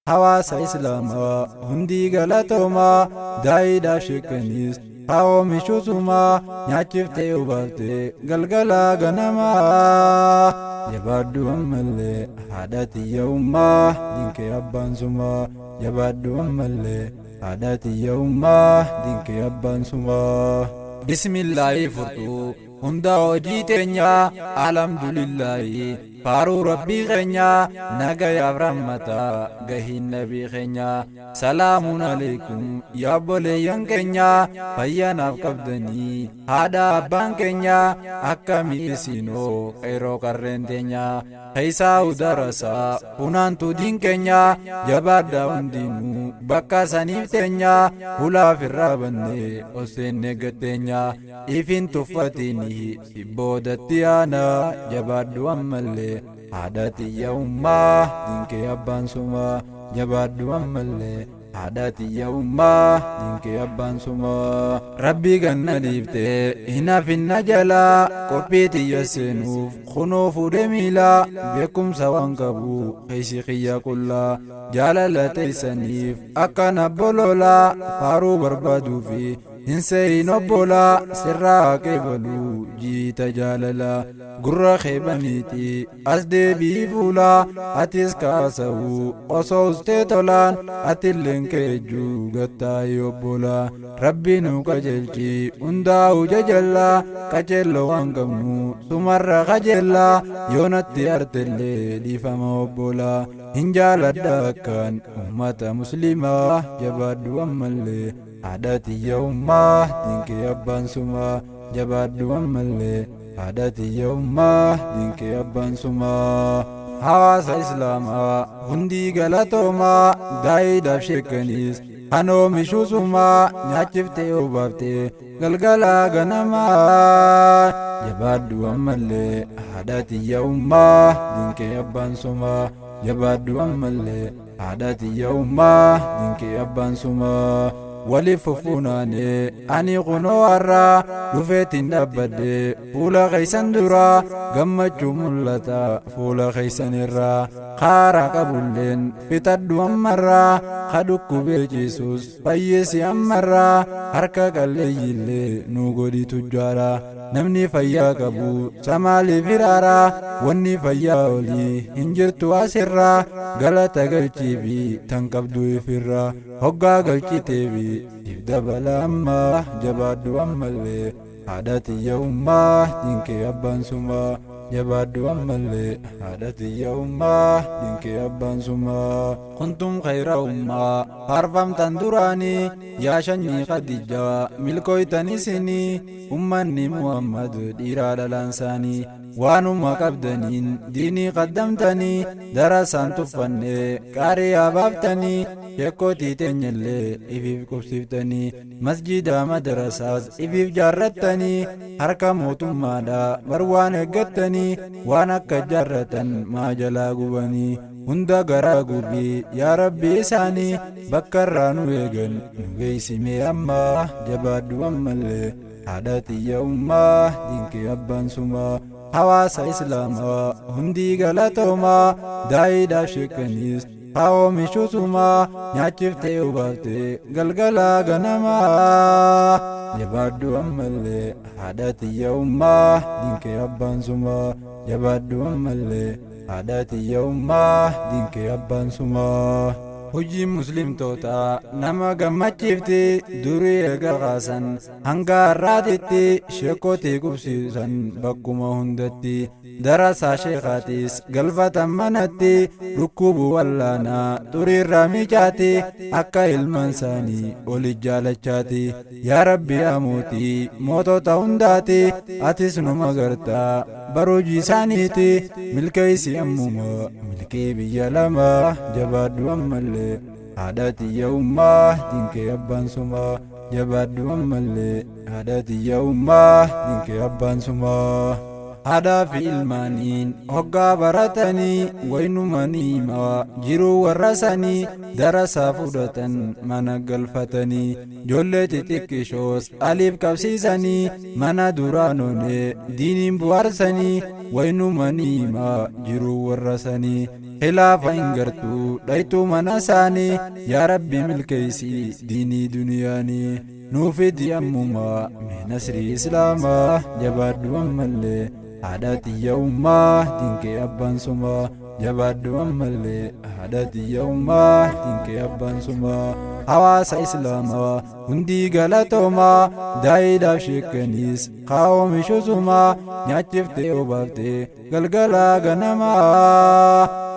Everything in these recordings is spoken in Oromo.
hawaasa islaamaa hundii galatooma daayiidhaaf sheekanis haoomishuusumaa nyaachiftee ubaaftee galgalaa ganamaa jabaaddu ammallee haadhatiyya ummaa dinkee abbaan sumaa jabaaddu ammallee haadhatiyya ummaa dinkee abbaan sumaa bismillaahi furtuu hunda hojii teenya alhamdulillaahi faaruu rabbii keenya nagayaaf rahmataa gahiin nabii keenya salaamun alaykum yaa obboleeyyan keenya fayyanaaf qabdanii haadha abbaan keenya akkamii isinoo qeeroo qarreen teenya keessaa udarasaa funaantuu diin keenya jabaadhaa hundinuu bakka saniif teenya hulaaf irraa bannee oseenne gatteenya ifin tuffatini boodatti aanaa jabaadhu ammallee haadhatiyya ummaa dinkee abbaan sumaa jabaaddu ammallee haadhatiyya ummaa dinkee abbaan sumaa rabbii ganna dhiiftee hinafinna jalaa qophiitiyya seenuuf kunoo fuudhee miilaa beekumsa waan qabu keeysi kiyya qullaa jaalala teeysaniif akkan abbololaa faaruu barbaaduufi hinseeyin obbolaa sirraa qeebaluu jiita jaalala gurra keebaniiti as deebii fuulaa atis kaasa'u osoo ustee tolaan atilleen keejjuu gattaayi obbolaa rabbi nu qajeelchi hundaa'u jajallaa qajeello waan qabnu sumarra qajeellaa yoonatti artellee dhiifama obbolaa hin jaaladha akkaan ummata muslimaa jabaaddu ammallee haadhatiyya ummaa dinkee abbaan sumaa jabaaddu ammallee haadhatiyya ummaa dinkee abbaan sumaa hawaasa islaamaa hundii galatoomaa daayiidhaaf sheekanis hanoomishuusumaa nyaachiftee obaaftee galgalaa ganamaa jabaaddu ammallee haadhatiyya ummaa dinkee abbaan sumaa jabaaddu ammallee haadhatiyya ummaa dinkee abbaan sumaa waliif fufuunaane ani kunoo har'aa dhufeetiin dhaabbadhe fuula keeysan duraa gammachuu mul'ata fuula keeysan irraa karaa qabulleen fixadhu ammarraa kadhukkubee ciisus fayyisi ammarraa harka qalleeyyillee nu godhi tujjaara namni fayyaa qabu samaaliif hiraaraa wanni fayyaa olii hin jirtu asirraa galata galchiifi tan qabdu ifirraa hoggaa galchiteefi if dabala ammaa jabaaddu ammallee haadhatiyya ummaa dinkee abbaan sumaa jabaaddu ammallee haadhatiyya ummaa dinkee abbaan sumaa kuntum khayra ummaa faarfamtan duraanii yaa shanyii khadijaa milkooytan isinii ummanni muhammad dhiiraa dhalaansaanii waanuma qabdaniin diinii qaddamtanii darasaan tuffannee qaarii abaaftanii sheekootii teenyallee ifiif qubsiiftanii masjida madarasaas ifiif jaarrattanii harka mootummaadha bar waan eeggattanii waan akka jaarratan maa jalaa gubanii hunda garaa gubii yaa rabbi isaanii bakka irraa nu eegan nu geeysimee ammaa jabaaddu ammallee haadhatiyya ummaa dinkee abbaan sumaa hawaasa islaamaa hundii galatoomaa daayiidhaaf sheekanis haoomishuusumaa nyaachiftee ubaaftee galgalaa ganamaa jabaaddu ammallee haadhatiyya ummaa dinkee abbaan sumaa jabaaddu ammallee haadhatiyya ummaa dinkee abbaan sumaa hojiin muslimtoota nama gammachiifti durii eega qaasan hanga har'aatitti sheekootii qubsiisan bakkuma hundatti darasaa sheekaatis galfatan manatti dhukkubu wallaanaa xuriirraa miicaati akka ilmaan isaanii olit jaalachaati yaa rabbi amuutii mootota hundaati atis numa gartaa barojii isaaniiti milkeeysi ammuma milkii biyya lamaa jabaaddu ammallee haadhatiyya ummaa dinkee abbaan sumaa jabaaddu ammallee haadhatiyya ummaa dinkee abbaan sumaa haadhaa fi ilmaaniin hoggaa baratanii waynumanii maa jiruu warra sanii darasaa fudhatan mana galfatanii ijoollee xixiqqishoos aliif qabsiisanii mana duraanoonee diiniin bu'aarsanii waynumanii maa jiruu warra sanii خلافا انقرتو دايتو مناساني يا ربي ملكيسي ديني دنياني نوفد يمما من نسر إسلاما جباد ومالي عاداتي يوما دينك أبان سما جباد ومالي عاداتي يوما دينك أبان سما حواس إسلاما هندي غلطوما دايدا شكنيس قاوم شوزما نياتشفتي وبافتي غلغلا غنما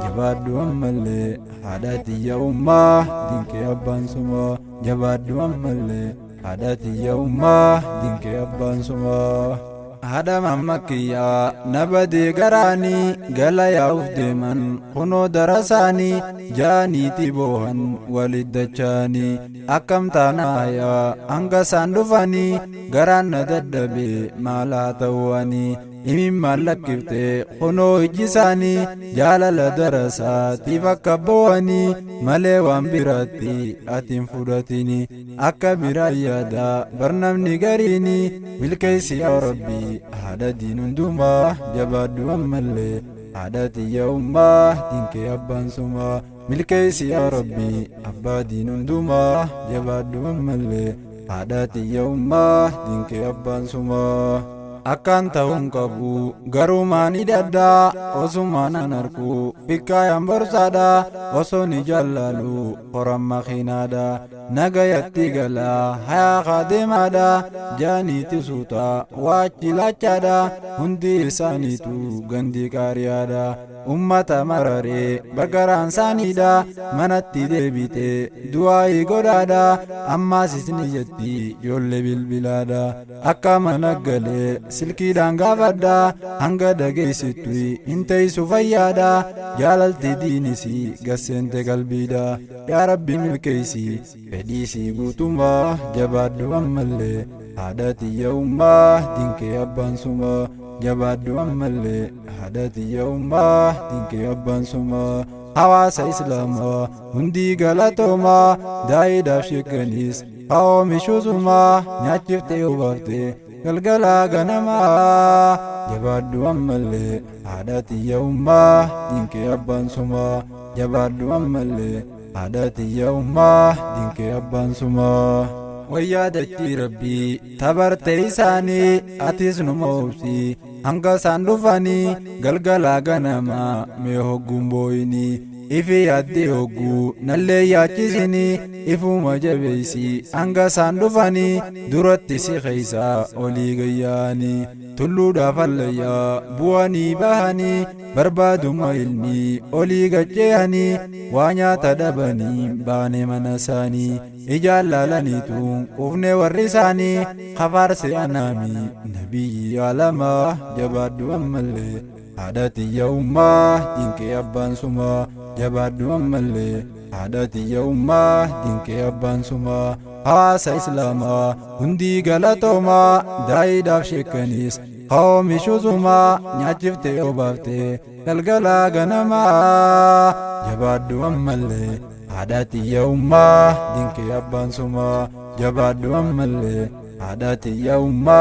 جباد ومالي عاداتي يوما دينك أبان سما جباد ومالي عاداتي يوما دينك أبان سما هذا ممكيا نبدي غراني غلا يوفد من خنو درساني جاني تبوهن والدچاني أكم تنايا أنغا ساندوفاني غران نددبي مالا تواني إمي مالكفت خنو إجساني جالال درساتي فكبواني مالي وانبراتي أتم فراتيني أكا برايادا برنامني غريني ملكيسي يا ربي هذا دين دوما جباد ومالي عاداتي يوما دينك أبان سما ملكيسي يا ربي أبا دين دوما جباد ومالي عاداتي يوما دينك أبان سما akan tahun kabu garumani dada osumana narku fikayam bersada osoni jallalu koram makhinada nagayatti gala haya khadimada jani tisuta wachilachada hundi sanitu gandi karyada ummata marare bagaran sanida manatti debite duai godada amma sisni jetti jolle bilbilada akka managale silki danga badda hanga dageessitui intay sufayyada jaalalti diinisi gassente qalbida ya rabbi milkeeysi fedhiisi guutuma jabaaddu ammallee haadhati yawma dinke abbaan suma jabaaddu ammallee haadhati yawma dinke abbaan suma hawaasa islaamaa hundii galatooma daa'idaaf sheekanis qaawomishusuma nyaachiftee hubaftee galgala ganama jabaaddu ammallee haadhati yawma dinke abbaan suma jabaaddu ammallee haadhati yawma dinke abbaan suma wayyaadatti rabbii tabarte isaanii atis numa obsi hanga isaan dhufanii galgala ganama mee hogguun booyinii ifi yaadde hogguu nallee yaachisini ifuma jabeeysi hanga isaan dhufanii duratti si keeysaa olii gayyaanii tulluudhaaf allayyaa bu'anii bahanii barbaaduma ilmii olii gacceeyanii waa nyaata dhabanii baane mana isaanii ijaan laalaniitu qufne warri isaanii kafaarse anaami nabiyyi alamaa jabaaddu ammallee haadhati yawma dinke abbaan suma jabaaddu ammallee haadhati yawma dinke abbaan suma hawaasa islaamaa hundii galatooma daa'idaaf sheekanis qaawomishusuma nyaachiftee obaaftee galgala ganama jabaaddu ammallee haadhati yawma dinke abbaan suma jabaaddu ammallee haadhati yawma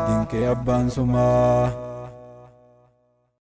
dinke abbaan suma